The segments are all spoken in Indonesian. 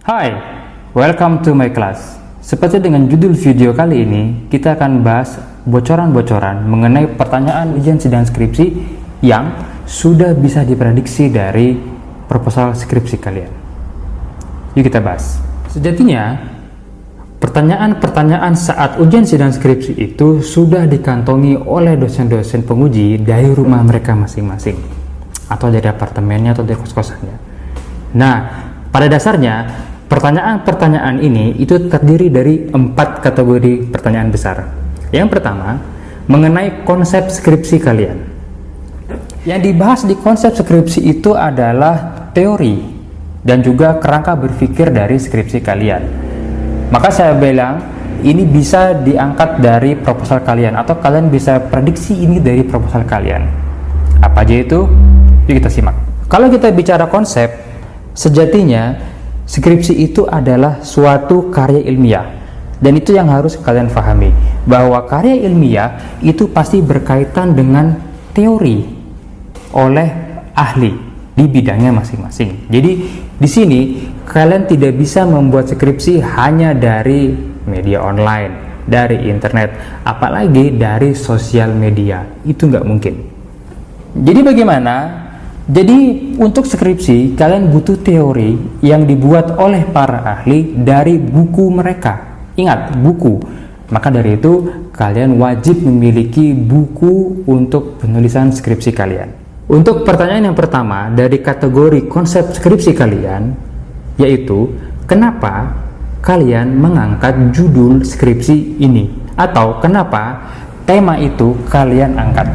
Hai, welcome to my class. Seperti dengan judul video kali ini, kita akan bahas bocoran-bocoran mengenai pertanyaan ujian sidang skripsi yang sudah bisa diprediksi dari proposal skripsi kalian. Yuk kita bahas. Sejatinya, pertanyaan-pertanyaan saat ujian sidang skripsi itu sudah dikantongi oleh dosen-dosen penguji dari rumah mereka masing-masing, atau dari apartemennya atau dari kos-kosannya. Nah, pada dasarnya pertanyaan-pertanyaan ini itu terdiri dari 4 kategori pertanyaan besar. Yang pertama, mengenai konsep skripsi kalian. Yang dibahas di konsep skripsi itu adalah teori dan juga kerangka berpikir dari skripsi kalian. Maka saya bilang ini bisa diangkat dari proposal kalian, atau kalian bisa prediksi ini dari proposal kalian. Apa aja itu? Yuk kita simak. Kalau kita bicara konsep, sejatinya skripsi itu adalah suatu karya ilmiah, dan itu yang harus kalian pahami, bahwa karya ilmiah itu pasti berkaitan dengan teori oleh ahli di bidangnya masing-masing. Jadi di sini kalian tidak bisa membuat skripsi hanya dari media online, dari internet, apalagi dari sosial media. Itu nggak mungkin. Jadi bagaimana? Jadi untuk skripsi kalian butuh teori yang dibuat oleh para ahli dari buku mereka. Ingat, buku. Maka dari itu kalian wajib memiliki buku untuk penulisan skripsi kalian. Untuk pertanyaan yang pertama dari kategori konsep skripsi kalian, yaitu kenapa kalian mengangkat judul skripsi ini, atau kenapa tema itu kalian angkat.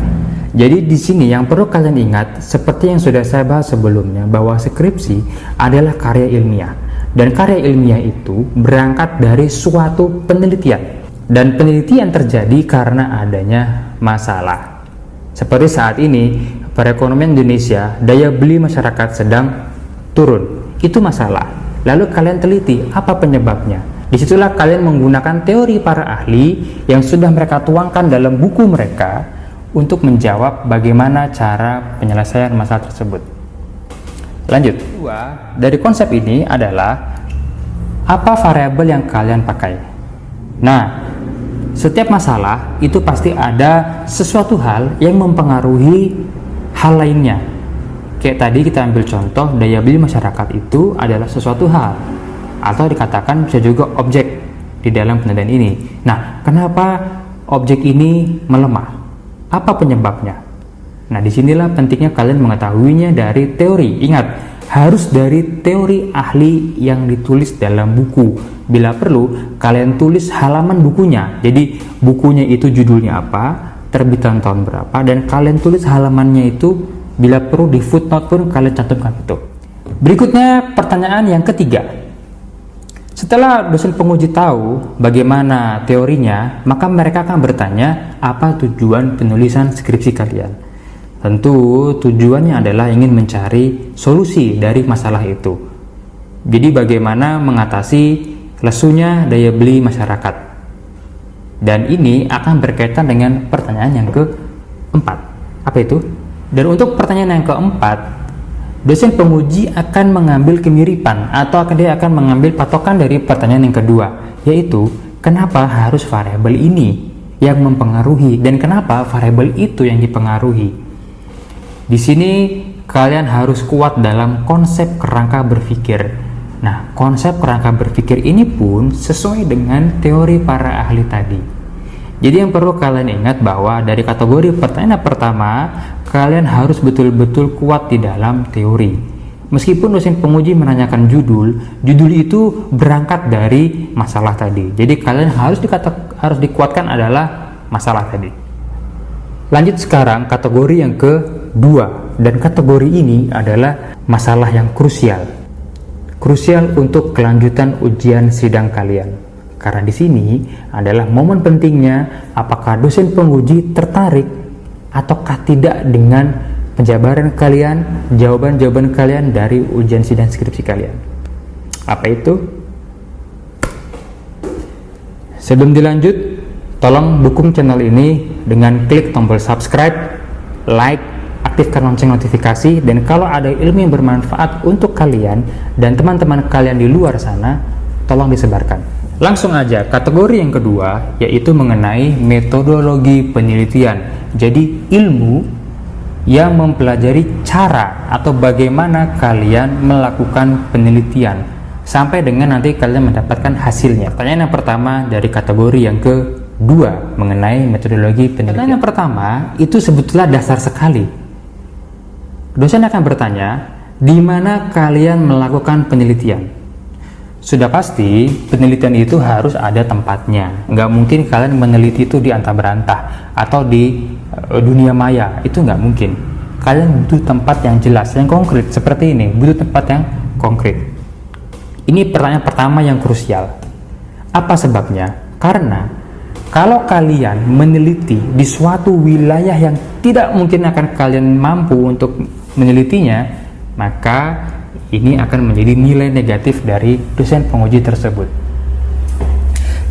Jadi di sini yang perlu kalian ingat, seperti yang sudah saya bahas sebelumnya, bahwa skripsi adalah karya ilmiah, dan karya ilmiah itu berangkat dari suatu penelitian, dan penelitian terjadi karena adanya masalah. Seperti saat ini perekonomian Indonesia, daya beli masyarakat sedang turun, itu masalah. Lalu kalian teliti apa penyebabnya. Disitulah kalian menggunakan teori para ahli yang sudah mereka tuangkan dalam buku mereka untuk menjawab bagaimana cara penyelesaian masalah tersebut. Lanjut. Dari konsep ini adalah apa variabel yang kalian pakai. Nah, setiap masalah itu pasti ada sesuatu hal yang mempengaruhi hal lainnya. Kayak tadi kita ambil contoh, daya beli masyarakat itu adalah sesuatu hal, atau dikatakan bisa juga objek di dalam penelitian ini. Nah, kenapa objek ini melemah? Apa penyebabnya? Nah, disinilah pentingnya kalian mengetahuinya dari teori. Ingat, harus dari teori ahli yang ditulis dalam buku. Bila perlu, kalian tulis halaman bukunya. Jadi, bukunya itu judulnya apa, terbitan tahun berapa, dan kalian tulis halamannya itu. Bila perlu di footnote pun kalian cantumkan itu. Berikutnya pertanyaan yang ketiga. Setelah dosen penguji tahu bagaimana teorinya, maka mereka akan bertanya apa tujuan penulisan skripsi kalian. Tentu tujuannya adalah ingin mencari solusi dari masalah itu. Jadi bagaimana mengatasi lesunya daya beli masyarakat. Dan ini akan berkaitan dengan pertanyaan yang keempat. Apa itu? Dan untuk pertanyaan yang keempat, dosen penguji akan mengambil kemiripan, atau dia akan mengambil patokan dari pertanyaan yang kedua, yaitu kenapa harus variabel ini yang mempengaruhi, dan kenapa variabel itu yang dipengaruhi. Di sini kalian harus kuat dalam konsep kerangka berpikir. Nah, konsep kerangka berpikir ini pun sesuai dengan teori para ahli tadi. Jadi yang perlu kalian ingat bahwa dari kategori pertanyaan pertama, kalian harus betul-betul kuat di dalam teori. Meskipun dosen penguji menanyakan judul itu berangkat dari masalah tadi. Jadi kalian harus dikuatkan adalah masalah tadi. Lanjut sekarang kategori yang kedua, dan kategori ini adalah masalah yang krusial. Krusial untuk kelanjutan ujian sidang kalian. Karena di sini adalah momen pentingnya apakah dosen penguji tertarik ataukah tidak dengan penjabaran kalian, jawaban-jawaban kalian dari ujian sidang skripsi kalian. Apa itu? Sebelum dilanjut, tolong dukung channel ini dengan klik tombol subscribe, like, aktifkan lonceng notifikasi, dan kalau ada ilmu yang bermanfaat untuk kalian dan teman-teman kalian di luar sana, tolong disebarkan. Langsung aja, kategori yang kedua yaitu mengenai metodologi penelitian. Jadi ilmu yang mempelajari cara atau bagaimana kalian melakukan penelitian sampai dengan nanti kalian mendapatkan hasilnya. Pertanyaan yang pertama dari kategori yang kedua mengenai metodologi penelitian. Pertanyaan yang pertama itu sebetulnya dasar sekali. Dosen akan bertanya, di mana kalian melakukan penelitian? Sudah pasti penelitian itu harus ada tempatnya. Nggak mungkin kalian meneliti itu di antah berantah atau di dunia maya, itu nggak mungkin. Kalian butuh tempat yang jelas, yang konkret seperti ini, butuh tempat yang konkret. Ini pertanyaan pertama yang krusial. Apa sebabnya? Karena kalau kalian meneliti di suatu wilayah yang tidak mungkin akan kalian mampu untuk menelitinya, maka ini akan menjadi nilai negatif dari dosen penguji tersebut.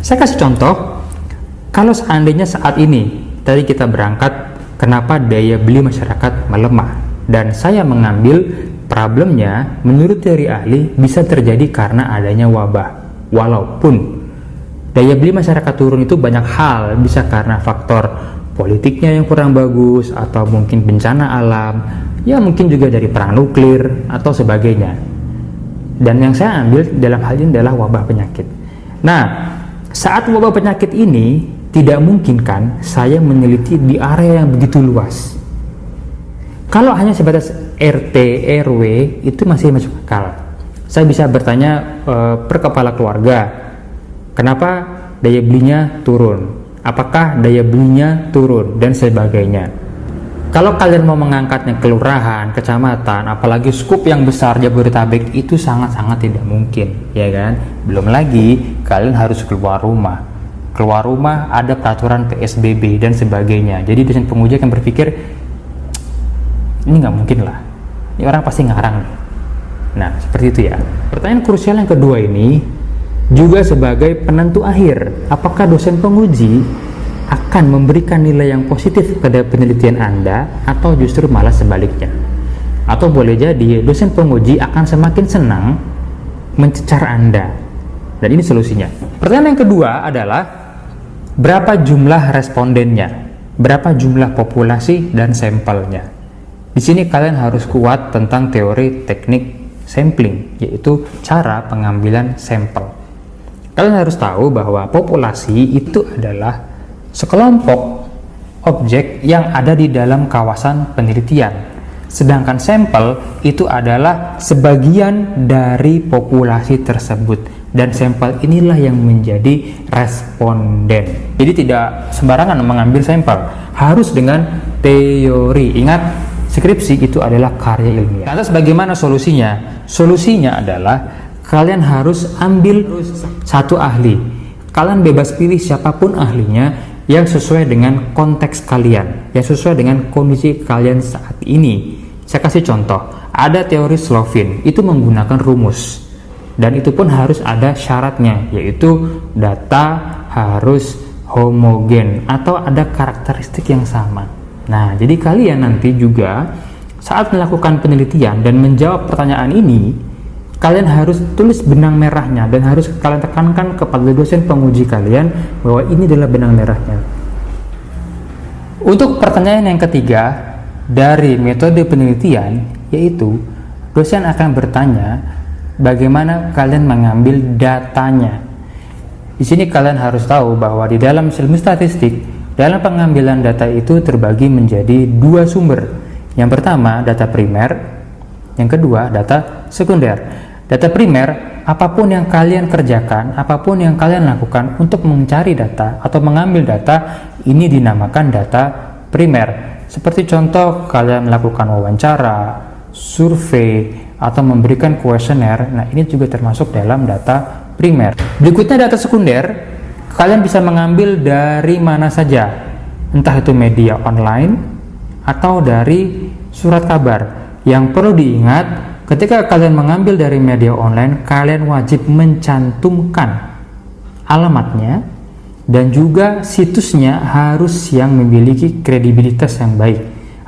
Saya kasih contoh, kalau seandainya saat ini tadi kita berangkat, kenapa daya beli masyarakat melemah, dan saya mengambil problemnya menurut teori ahli bisa terjadi karena adanya wabah. Walaupun daya beli masyarakat turun itu banyak hal, bisa karena faktor politiknya yang kurang bagus, atau mungkin bencana alam, ya mungkin juga dari perang nuklir atau sebagainya. Dan yang saya ambil dalam hal ini adalah wabah penyakit. Nah, saat wabah penyakit ini tidak mungkin kan saya meneliti di area yang begitu luas. Kalau hanya sebatas RT, RW itu masih masuk akal. Saya bisa bertanya per kepala keluarga, kenapa daya belinya turun? Apakah daya belinya turun? Dan sebagainya. Kalau kalian mau mengangkatnya kelurahan, kecamatan, apalagi skup yang besar Jabodetabek, itu sangat-sangat tidak mungkin, ya kan? Belum lagi kalian harus keluar rumah. Keluar rumah ada peraturan PSBB dan sebagainya. Jadi dosen penguji akan berpikir, ini nggak mungkin lah, ini orang pasti ngarang nih. Nah, seperti itu ya. Pertanyaan krusial yang kedua ini juga sebagai penentu akhir, apakah dosen penguji akan memberikan nilai yang positif pada penelitian Anda atau justru malah sebaliknya. Atau boleh jadi dosen penguji akan semakin senang mencecar Anda. Dan ini solusinya. Pertanyaan yang kedua adalah, berapa jumlah respondennya? Berapa jumlah populasi dan sampelnya? Di sini kalian harus kuat tentang teori teknik sampling, yaitu cara pengambilan sampel. Kalian harus tahu bahwa populasi itu adalah sekelompok objek yang ada di dalam kawasan penelitian, sedangkan sampel itu adalah sebagian dari populasi tersebut. Dan sampel inilah yang menjadi responden. Jadi tidak sembarangan mengambil sampel, harus dengan teori. Ingat, skripsi itu adalah karya ilmiah. Lantas bagaimana solusinya? Solusinya adalah kalian harus ambil satu ahli. Kalian bebas pilih siapapun ahlinya yang sesuai dengan konteks kalian, yang sesuai dengan kondisi kalian saat ini. Saya kasih contoh, ada teori Slovin, itu menggunakan rumus. Dan itu pun harus ada syaratnya, yaitu data harus homogen atau ada karakteristik yang sama. Nah, jadi kalian nanti juga saat melakukan penelitian dan menjawab pertanyaan ini, kalian harus tulis benang merahnya dan harus kalian tekankan kepada dosen penguji kalian bahwa ini adalah benang merahnya. Untuk pertanyaan yang ketiga dari metode penelitian, yaitu dosen akan bertanya bagaimana kalian mengambil datanya. Di sini kalian harus tahu bahwa di dalam ilmu statistik, dalam pengambilan data itu terbagi menjadi dua sumber. Yang pertama data primer, yang kedua data sekunder. Data primer, apapun yang kalian kerjakan, apapun yang kalian lakukan untuk mencari data atau mengambil data, ini dinamakan data primer. Seperti contoh kalian melakukan wawancara, survei, atau memberikan kuesioner. Nah, ini juga termasuk dalam data primer. Berikutnya data sekunder, kalian bisa mengambil dari mana saja, entah itu media online atau dari surat kabar. Yang perlu diingat, ketika kalian mengambil dari media online, kalian wajib mencantumkan alamatnya dan juga situsnya harus yang memiliki kredibilitas yang baik.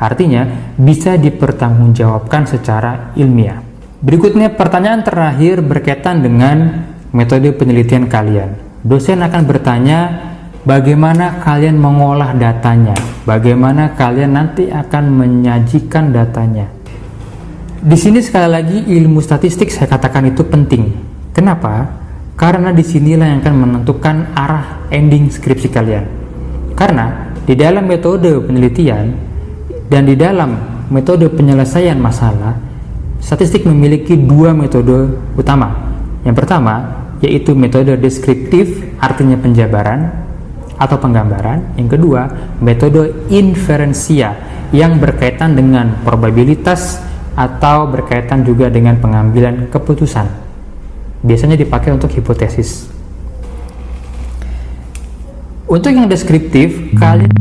Artinya, bisa dipertanggungjawabkan secara ilmiah. Berikutnya, pertanyaan terakhir berkaitan dengan metode penelitian kalian. Dosen akan bertanya, bagaimana kalian mengolah datanya? Bagaimana kalian nanti akan menyajikan datanya? Di sini sekali lagi ilmu statistik saya katakan itu penting. Kenapa? Karena disinilah yang akan menentukan arah ending skripsi kalian. Karena di dalam metode penelitian dan di dalam metode penyelesaian masalah, statistik memiliki dua metode utama. Yang pertama yaitu metode deskriptif, artinya penjabaran atau penggambaran. Yang kedua, metode inferensia yang berkaitan dengan probabilitas atau berkaitan juga dengan pengambilan keputusan. Biasanya dipakai untuk hipotesis. Untuk yang deskriptif, kalian